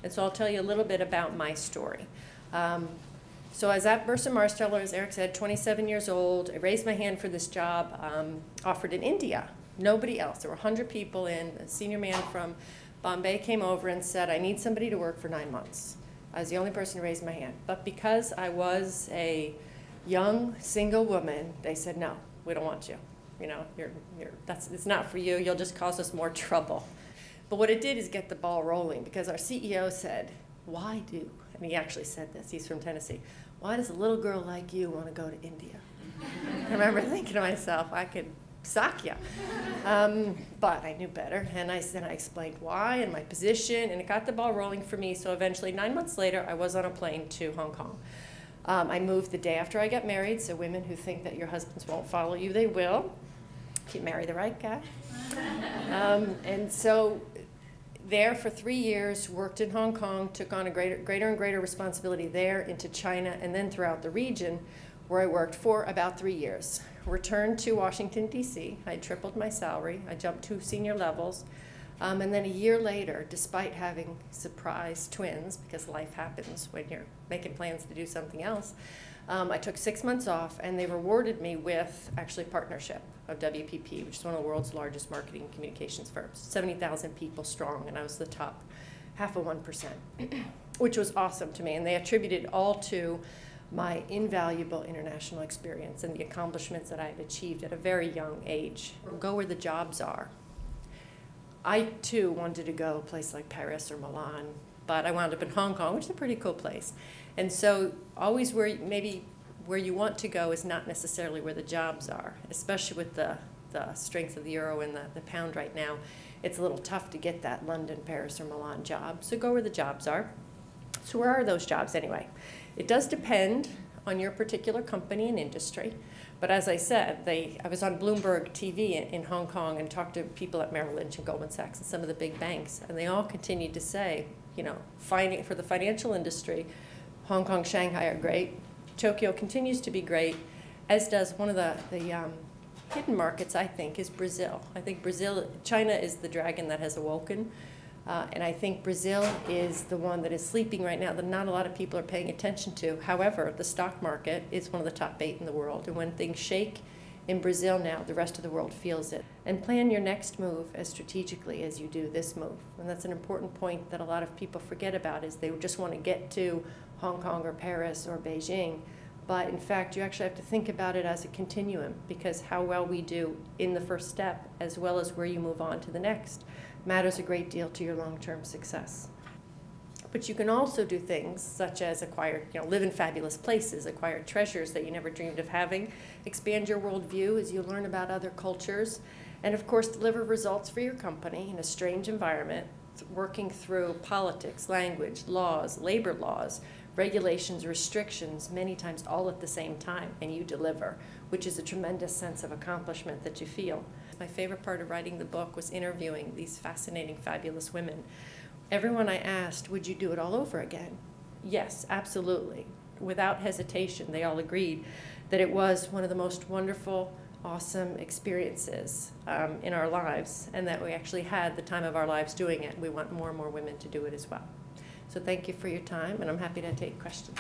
And so I'll tell you a little bit about my story. So I was at Burson Marsteller, as Eric said, 27 years old. I raised my hand for this job, offered in India. Nobody else. There were 100 people in. A senior man from Bombay came over and said, I need somebody to work for 9 months. I was the only person to raise my hand. But because I was a young, single woman, they said, no, we don't want you. You know, it's not for you. You'll just cause us more trouble. But what it did is get the ball rolling, because our CEO said, why do, and he actually said this, he's from Tennessee, why does a little girl like you want to go to India? I remember thinking to myself, I could sock you. But I knew better, and then I explained why and my position, and it got the ball rolling for me. So eventually, 9 months later, I was on a plane to Hong Kong. I moved the day after I got married, so women who think that your husbands won't follow you, they will, if you marry the right guy. And so there for 3 years, worked in Hong Kong, took on a greater and greater responsibility there, into China, and then throughout the region, where I worked for about 3 years. Returned to Washington, D.C. I tripled my salary. I jumped 2 senior levels. And then a year later, despite having surprise twins, because life happens when you're making plans to do something else, I took 6 months off, and they rewarded me with actually partnership of WPP, which is one of the world's largest marketing and communications firms, 70,000 people strong, and I was the top 0.5%, which was awesome to me. And they attributed all to my invaluable international experience and the accomplishments that I had achieved at a very young age. Go where the jobs are. I, too, wanted to go a place like Paris or Milan, but I wound up in Hong Kong, which is a pretty cool place. And so always where you want to go is not necessarily where the jobs are, especially with the strength of the euro and the pound right now. It's a little tough to get that London, Paris, or Milan job. So go where the jobs are. So where are those jobs anyway? It does depend on your particular company and industry. But as I said, I was on Bloomberg TV in Hong Kong and talked to people at Merrill Lynch and Goldman Sachs and some of the big banks, and they all continued to say, you know, for the financial industry, Hong Kong, Shanghai are great. Tokyo continues to be great, as does one of the hidden markets, I think, is Brazil. I think China is the dragon that has awoken. And I think Brazil is the one that is sleeping right now that not a lot of people are paying attention to. However, the stock market is one of the top 8 in the world. And when things shake in Brazil now, the rest of the world feels it. And plan your next move as strategically as you do this move. And that's an important point that a lot of people forget about, is they just want to get to Hong Kong or Paris or Beijing. But in fact, you actually have to think about it as a continuum, because how well we do in the first step, as well as where you move on to the next, matters a great deal to your long-term success. But you can also do things such as live in fabulous places, acquire treasures that you never dreamed of having, expand your worldview as you learn about other cultures, and of course deliver results for your company in a strange environment, working through politics, language, laws, labor laws, regulations, restrictions, many times all at the same time, and you deliver, which is a tremendous sense of accomplishment that you feel. My favorite part of writing the book was interviewing these fascinating, fabulous women. Everyone I asked, would you do it all over again? Yes, absolutely. Without hesitation, they all agreed that it was one of the most wonderful, awesome experiences in our lives, and that we actually had the time of our lives doing it. We want more and more women to do it as well. So thank you for your time, and I'm happy to take questions.